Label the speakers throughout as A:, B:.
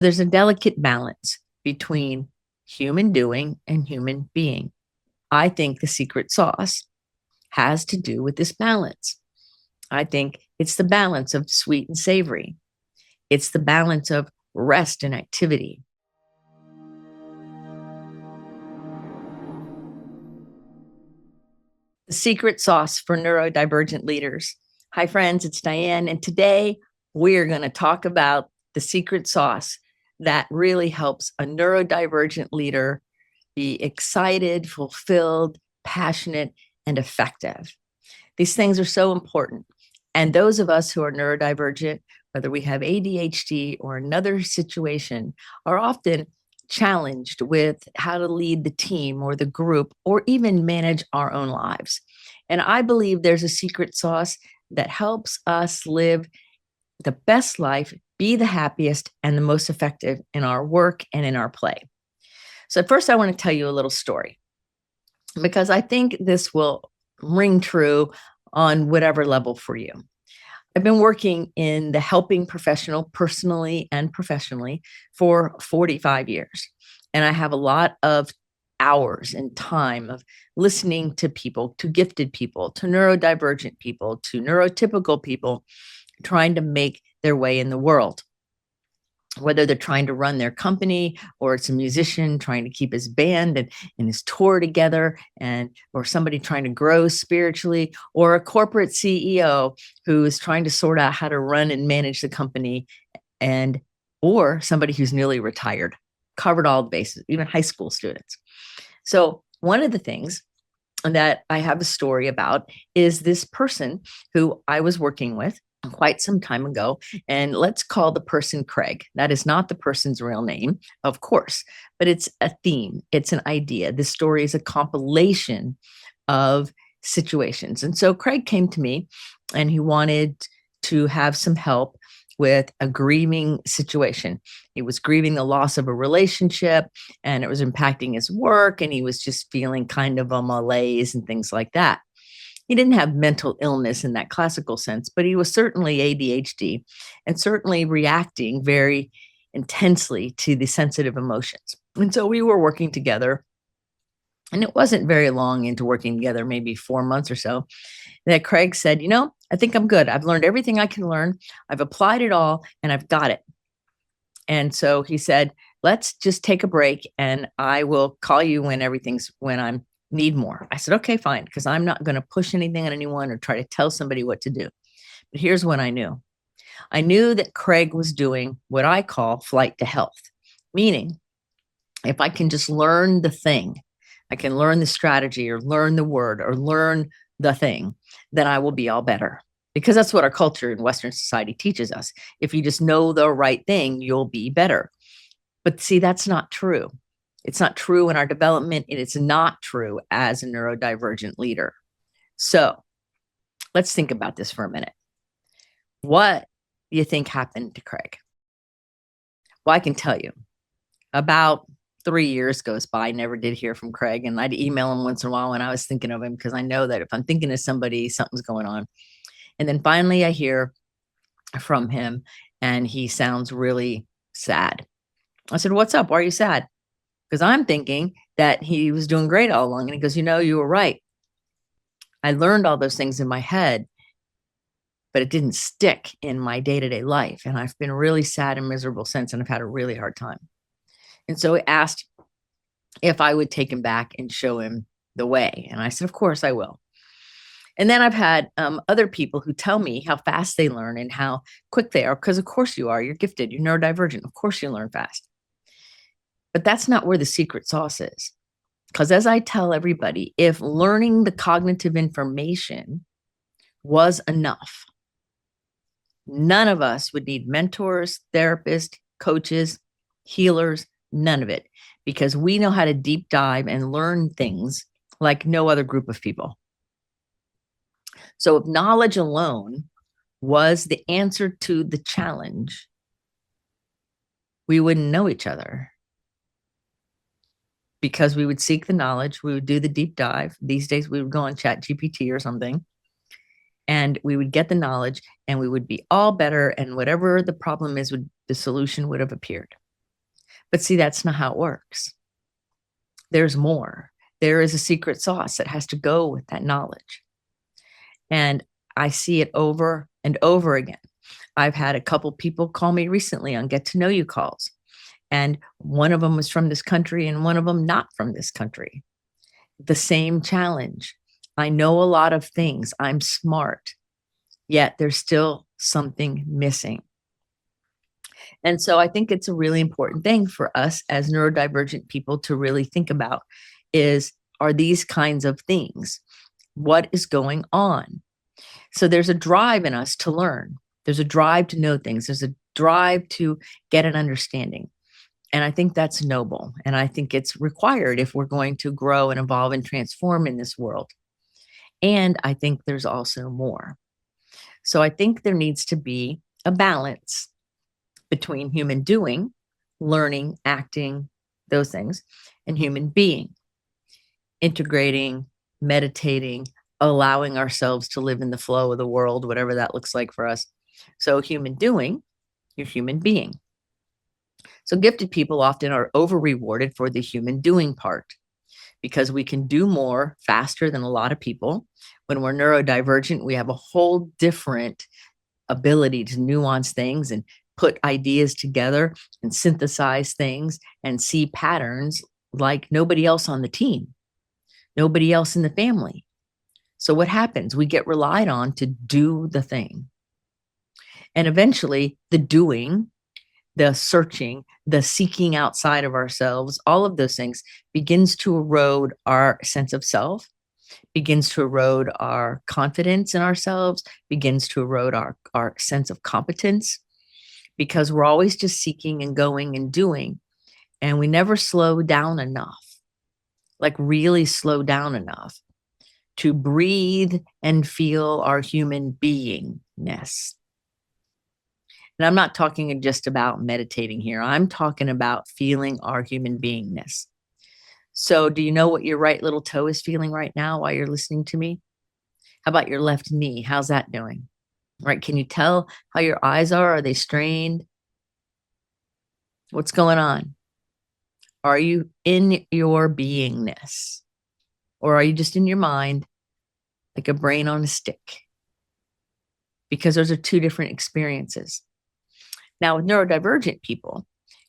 A: There's a delicate balance between human doing and human being. I think the secret sauce has to do with this balance. I think it's the balance of sweet and savory. It's the balance of rest and activity. The secret sauce for neurodivergent leaders. Hi, friends, it's Dianne, and today we're going to talk about the secret sauce that really helps a neurodivergent leader be excited, fulfilled, passionate, and effective. These things are so important. And those of us who are neurodivergent, whether we have ADHD or another situation, are often challenged with how to lead the team or the group or even manage our own lives. And I believe there's a secret sauce that helps us live the best life, be the happiest, and the most effective in our work and in our play. So, first, I want to tell you a little story because I think this will ring true on whatever level for you. I've been working in the helping professional, personally and professionally, for 45 years. And I have a lot of hours and time of listening to people, to gifted people, to neurodivergent people, to neurotypical people, trying to make their way in the world. Whether they're trying to run their company or it's a musician trying to keep his band and his tour together, or somebody trying to grow spiritually, or a corporate CEO who is trying to sort out how to run and manage the company, or somebody who's newly retired, covered all the bases, even high school students. So one of the things that I have a story about is this person who I was working with quite some time ago. And let's call the person Craig. That is not the person's real name, of course, but it's a theme. It's an idea. This story is a compilation of situations. And so Craig came to me and he wanted to have some help with a grieving situation. He was grieving the loss of a relationship and it was impacting his work. And he was just feeling kind of a malaise and things like that. He didn't have mental illness in that classical sense, but he was certainly ADHD and certainly reacting very intensely to the sensitive emotions. And so we were working together. And it wasn't very long into working together, maybe 4 months or so, that Craig said, I think I'm good. I've learned everything I can learn. I've applied it all and I've got it. And so he said, let's just take a break and I will call you when I'm need more. I said, okay, fine, because I'm not going to push anything on anyone or try to tell somebody what to do. But here's what I knew. I knew that Craig was doing what I call flight to health, meaning if I can just learn the thing, I can learn the strategy or learn the word or learn the thing, then I will be all better. Because that's what our culture in Western society teaches us. If you just know the right thing, you'll be better. But see, that's not true. It's not true in our development, and it's not true as a neurodivergent leader. So let's think about this for a minute. What do you think happened to Craig? Well, I can tell you. About 3 years goes by, I never did hear from Craig, and I'd email him once in a while when I was thinking of him because I know that if I'm thinking of somebody, something's going on. And then finally I hear from him, and he sounds really sad. I said, what's up? Why are you sad? Because I'm thinking that he was doing great all along. And he goes, you were right. I learned all those things in my head, but it didn't stick in my day-to-day life. And I've been really sad and miserable since, and I've had a really hard time. And so he asked if I would take him back and show him the way. And I said, of course I will. And then I've had other people who tell me how fast they learn and how quick they are, because of course you are. You're gifted. You're neurodivergent. Of course you learn fast. But that's not where the secret sauce is. Because as I tell everybody, if learning the cognitive information was enough, none of us would need mentors, therapists, coaches, healers, none of it. Because we know how to deep dive and learn things like no other group of people. So if knowledge alone was the answer to the challenge, we wouldn't know each other. Because we would seek the knowledge, we would do the deep dive. These days we would go on ChatGPT or something, and we would get the knowledge and we would be all better, and whatever the problem is, the solution would have appeared. But see, that's not how it works. There's more. There is a secret sauce that has to go with that knowledge. And I see it over and over again. I've had a couple people call me recently on get to know you calls. And one of them was from this country and one of them not from this country. The same challenge. I know a lot of things. I'm smart, yet there's still something missing. And so I think it's a really important thing for us as neurodivergent people to really think about are these kinds of things? What is going on? So there's a drive in us to learn. There's a drive to know things. There's a drive to get an understanding. And I think that's noble. And I think it's required if we're going to grow and evolve and transform in this world. And I think there's also more. So I think there needs to be a balance between human doing, learning, acting, those things, and human being, integrating, meditating, allowing ourselves to live in the flow of the world, whatever that looks like for us. So human doing, you're human being. So gifted people often are over rewarded for the human doing part because we can do more faster than a lot of people. When we're neurodivergent, we have a whole different ability to nuance things and put ideas together and synthesize things and see patterns like nobody else on the team, nobody else in the family. So what happens? We get relied on to do the thing. And eventually the doing, the searching, the seeking outside of ourselves, all of those things begins to erode our sense of self, begins to erode our confidence in ourselves, begins to erode our sense of competence, because we're always just seeking and going and doing. And we never slow down enough, like really slow down enough to breathe and feel our human beingness. And I'm not talking just about meditating here. I'm talking about feeling our human beingness. So do you know what your right little toe is feeling right now while you're listening to me? How about your left knee? How's that doing? Right? Can you tell how your eyes are? Are they strained? What's going on? Are you in your beingness? Or are you just in your mind like a brain on a stick? Because those are two different experiences. Now, with neurodivergent people,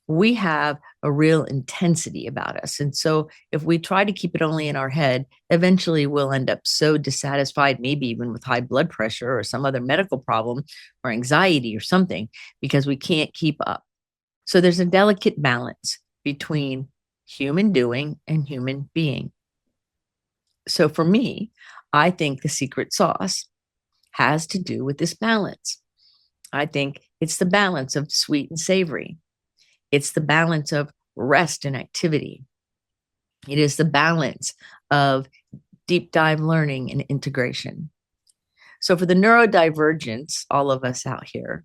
A: we have a real intensity about us. And so if we try to keep it only in our head, eventually we'll end up so dissatisfied, maybe even with high blood pressure or some other medical problem or anxiety or something, because we can't keep up. So there's a delicate balance between human doing and human being. So for me, I think the secret sauce has to do with this balance. I think it's the balance of sweet and savory. It's the balance of rest and activity. It is the balance of deep dive learning and integration. So for the neurodivergents, all of us out here,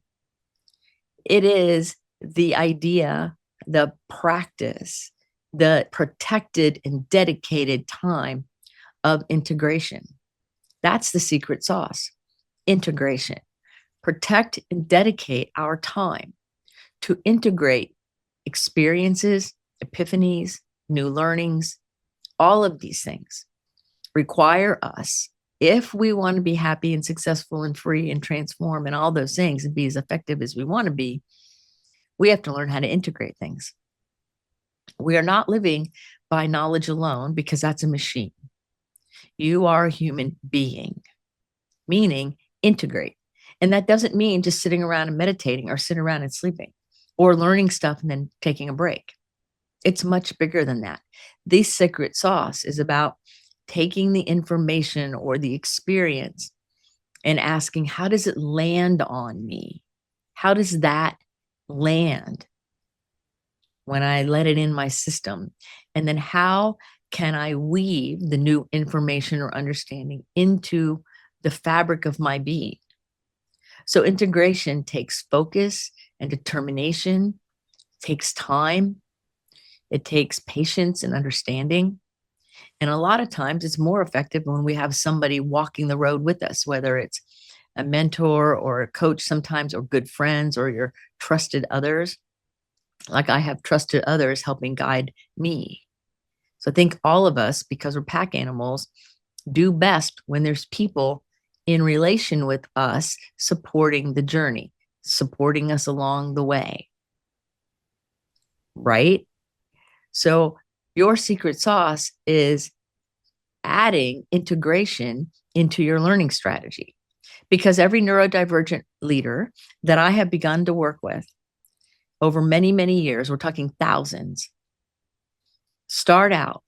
A: it is the idea, the practice, the protected and dedicated time of integration. That's the secret sauce, integration. Protect and dedicate our time to integrate experiences, epiphanies, new learnings. All of these things require us, if we want to be happy and successful and free and transform and all those things and be as effective as we want to be, we have to learn how to integrate things. We are not living by knowledge alone because that's a machine. You are a human being, meaning integrate. And that doesn't mean just sitting around and meditating or sitting around and sleeping or learning stuff and then taking a break. It's much bigger than that. The secret sauce is about taking the information or the experience and asking, how does it land on me? How does that land when I let it in my system? And then how can I weave the new information or understanding into the fabric of my being? So integration takes focus and determination, takes time, it takes patience and understanding. And a lot of times it's more effective when we have somebody walking the road with us, whether it's a mentor or a coach sometimes, or good friends or your trusted others. like I have trusted others helping guide me. So I think all of us, because we're pack animals, do best when there's people in relation with us supporting the journey, supporting us along the way, right? So your secret sauce is adding integration into your learning strategy, because every neurodivergent leader that I have begun to work with over many, many years, we're talking thousands, start out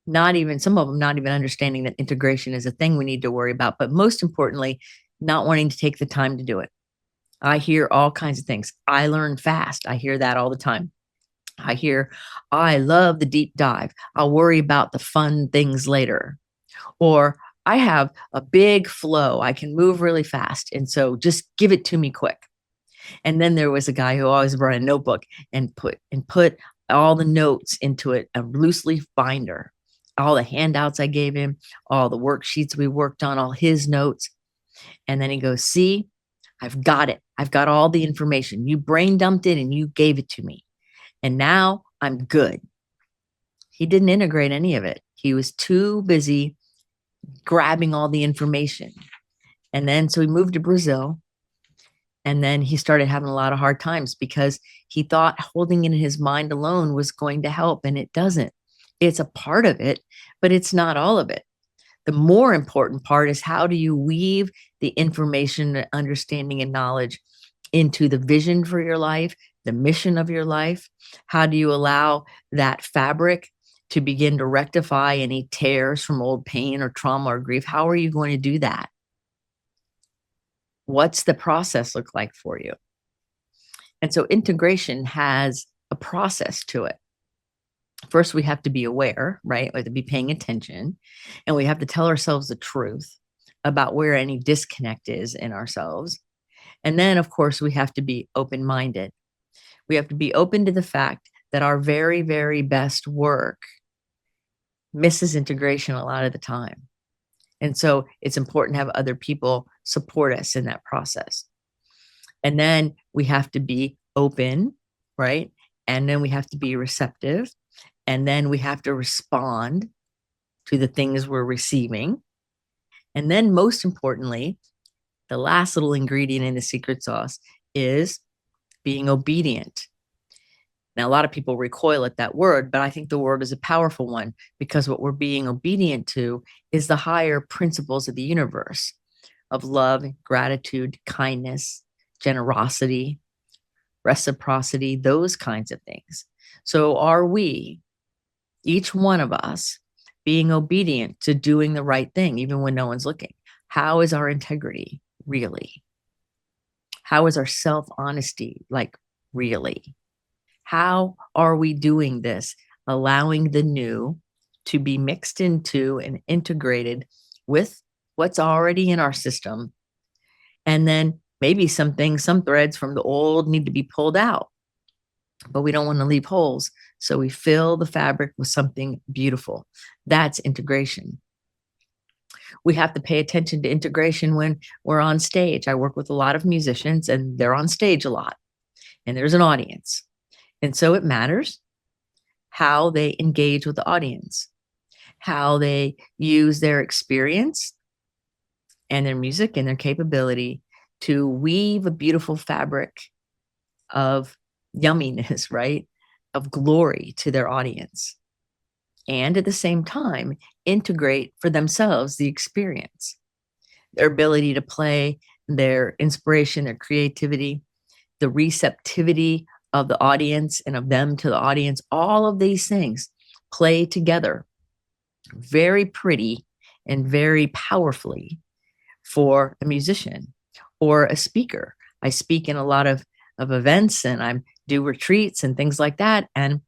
A: not even, some of them not even understanding that integration is a thing we need to worry about, but most importantly, not wanting to take the time to do it. I hear all kinds of things. I learn fast. I hear that all the time. I hear, I love the deep dive. I'll worry about the fun things later. Or I have a big flow. I can move really fast. And so just give it to me quick. And then there was a guy who always brought a notebook and put all the notes into it, a loose leaf binder, all the handouts I gave him, all the worksheets we worked on, all his notes. And then he goes, see, I've got it. I've got all the information. You brain dumped it and you gave it to me. And now I'm good. He didn't integrate any of it. He was too busy grabbing all the information. And then so he moved to Brazil. And then he started having a lot of hard times because he thought holding it in his mind alone was going to help, and it doesn't. It's a part of it, but it's not all of it. The more important part is, how do you weave the information, understanding, and knowledge into the vision for your life, the mission of your life? How do you allow that fabric to begin to rectify any tears from old pain or trauma or grief? How are you going to do that? What's the process look like for you? And so integration has a process to it. First, we have to be aware, right? We have to be paying attention, and we have to tell ourselves the truth about where any disconnect is in ourselves. And then, of course, we have to be open-minded. We have to be open to the fact that our very, very best work misses integration a lot of the time. And so it's important to have other people support us in that process. And then we have to be open, right? And then we have to be receptive. And then we have to respond to the things we're receiving. And then, most importantly, the last little ingredient in the secret sauce is being obedient. Now, a lot of people recoil at that word, but I think the word is a powerful one, because what we're being obedient to is the higher principles of the universe, of love, gratitude, kindness, generosity, reciprocity, those kinds of things. So are we, each one of us, being obedient to doing the right thing, even when no one's looking? How is our integrity really? How is our self-honesty, like, really? How are we doing this, allowing the new to be mixed into and integrated with what's already in our system? And then maybe some things, some threads from the old need to be pulled out, but we don't want to leave holes. So we fill the fabric with something beautiful. That's integration. We have to pay attention to integration when we're on stage. I work with a lot of musicians, and they're on stage a lot, and there's an audience. And so it matters how they engage with the audience, how they use their experience and their music and their capability to weave a beautiful fabric of yumminess, right? Of glory to their audience. And at the same time, integrate for themselves the experience, their ability to play, their inspiration, their creativity, the receptivity of the audience and of them to the audience. All of these things play together very pretty and very powerfully for a musician or a speaker. I speak in a lot of events, and I do retreats and things like that. And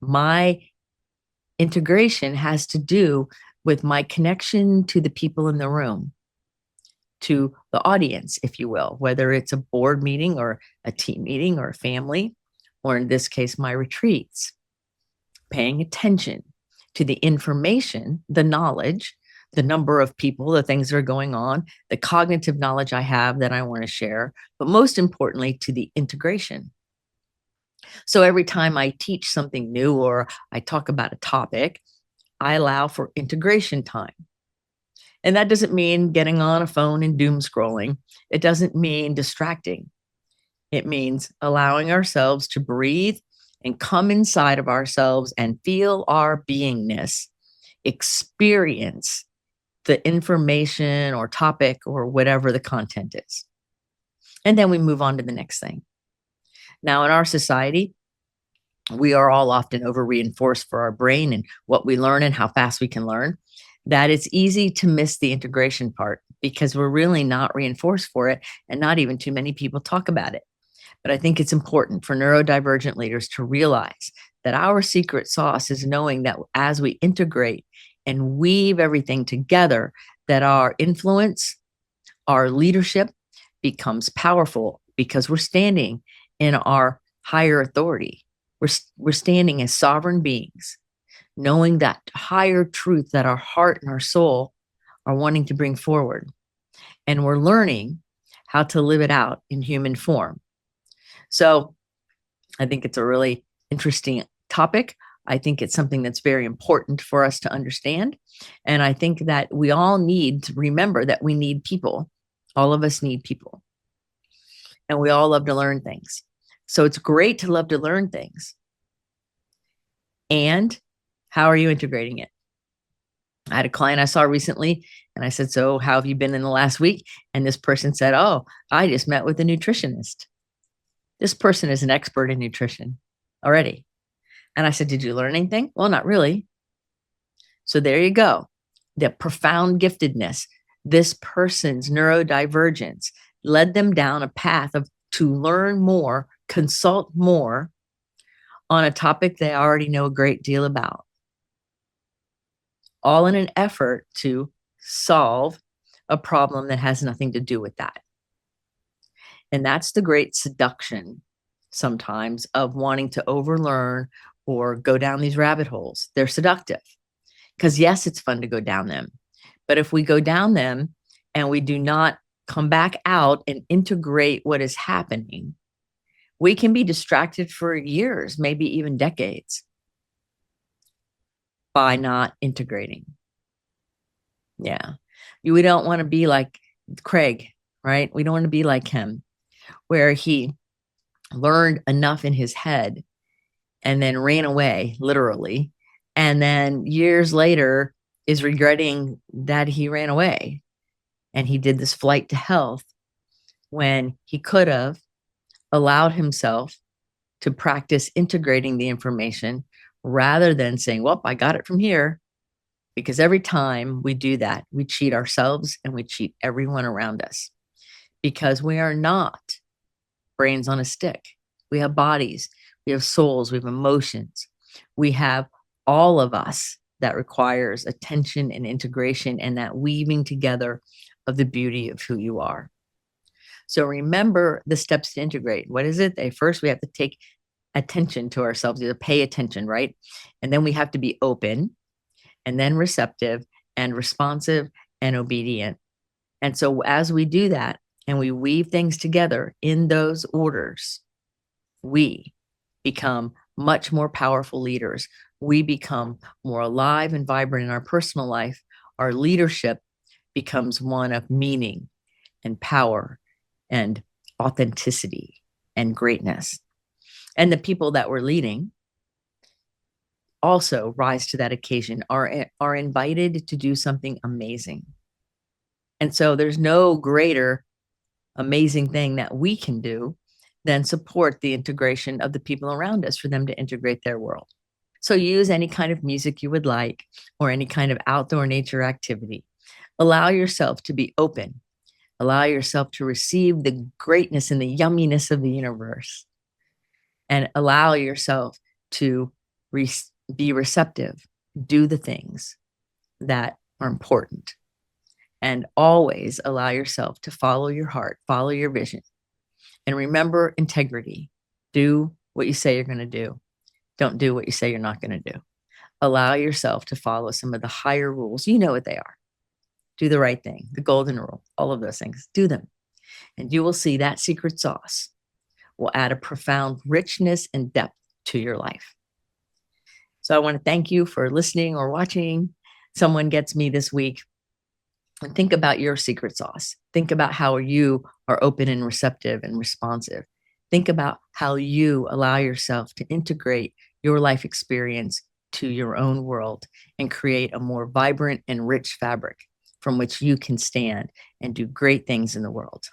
A: my integration has to do with my connection to the people in the room, to the audience, if you will, whether it's a board meeting or a team meeting or a family, or in this case, my retreats. Paying attention to the information, the knowledge, the number of people, the things that are going on, the cognitive knowledge I have that I want to share, but most importantly, to the integration. So every time I teach something new or I talk about a topic, I allow for integration time. And that doesn't mean getting on a phone and doom scrolling. It doesn't mean distracting. It means allowing ourselves to breathe and come inside of ourselves and feel our beingness, experience the information or topic or whatever the content is. And then we move on to the next thing. Now, in our society, we are all often over reinforced for our brain and what we learn and how fast we can learn, that it's easy to miss the integration part because we're really not reinforced for it. And not even too many people talk about it. But I think it's important for neurodivergent leaders to realize that our secret sauce is knowing that as we integrate and weave everything together, that our influence, our leadership becomes powerful because we're standing in our higher authority. We're standing as sovereign beings, knowing that higher truth that our heart and our soul are wanting to bring forward. And we're learning how to live it out in human form. So I think it's a really interesting topic. I think it's something that's very important for us to understand. And I think that we all need to remember that we need people. All of us need people. And we all love to learn things. So it's great to love to learn things. And how are you integrating it? I had a client I saw recently and I said, "So how have you been in the last week?" And this person said, "Oh, I just met with a nutritionist." This person is an expert in nutrition already. And I said, "Did you learn anything?" "Well, not really." So there you go. The profound giftedness, this person's neurodivergence led them down a path of to learn more, consult more on a topic they already know a great deal about, all in an effort to solve a problem that has nothing to do with that. And that's the great seduction sometimes of wanting to overlearn or go down these rabbit holes. They're seductive because, yes, it's fun to go down them. But if we go down them and we do not come back out and integrate what is happening, we can be distracted for years, maybe even decades, by not integrating. Yeah. We don't want to be like Craig, right? We don't want to be like him, where he learned enough in his head and then ran away, literally. And then years later is regretting that he ran away and he did this flight to health when he could have allowed himself to practice integrating the information rather than saying, "Well, I got it from here." Because every time we do that, we cheat ourselves and we cheat everyone around us because we are not brains on a stick. We have bodies, we have souls, we have emotions, we have all of us that requires attention and integration and that weaving together of the beauty of who you are. So remember the steps to integrate. What is it? First, we have to take attention to ourselves, to pay attention, right? And then we have to be open and then receptive and responsive and obedient. And so as we do that and we weave things together in those orders, we become much more powerful leaders. We become more alive and vibrant in our personal life. Our leadership becomes one of meaning and power and authenticity and greatness. And the people that we're leading also rise to that occasion, are invited to do something amazing. And so there's no greater amazing thing that we can do than support the integration of the people around us for them to integrate their world. So use any kind of music you would like or any kind of outdoor nature activity. Allow yourself to be open. Allow yourself to receive the greatness and the yumminess of the universe. And allow yourself to be receptive. Do the things that are important. And always allow yourself to follow your heart, follow your vision. And remember integrity. Do what you say you're going to do. Don't do what you say you're not going to do. Allow yourself to follow some of the higher rules. You know what they are. Do the right thing, the golden rule, all of those things. Do them. And you will see that secret sauce will add a profound richness and depth to your life. So I want to thank you for listening or watching Someone Gets Me this week. And think about your secret sauce. Think about how you are open and receptive and responsive. Think about how you allow yourself to integrate your life experience to your own world and create a more vibrant and rich fabric from which you can stand and do great things in the world.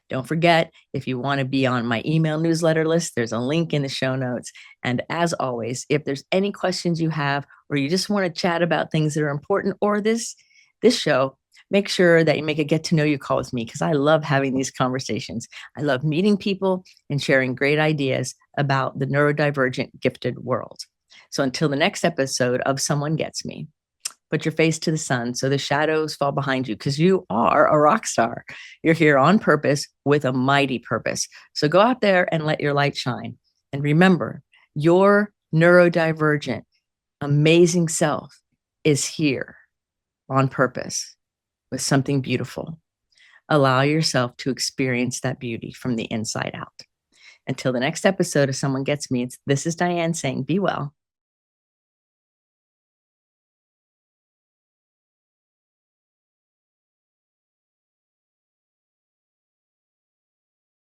A: Don't forget, if you want to be on my email newsletter list, there's a link in the show notes. And as always, if there's any questions you have, or you just want to chat about things that are important, or this show, make sure that you make a get to know you call with me, because I love having these conversations. I love meeting people and sharing great ideas about the neurodivergent gifted world. So until the next episode of Someone Gets Me, put your face to the sun so the shadows fall behind you, because you are a rock star. You're here on purpose with a mighty purpose. So go out there and let your light shine. And remember, your neurodivergent, amazing self is here on purpose with something beautiful. Allow yourself to experience that beauty from the inside out. Until the next episode of Someone Gets Me, this is Dianne saying, be well.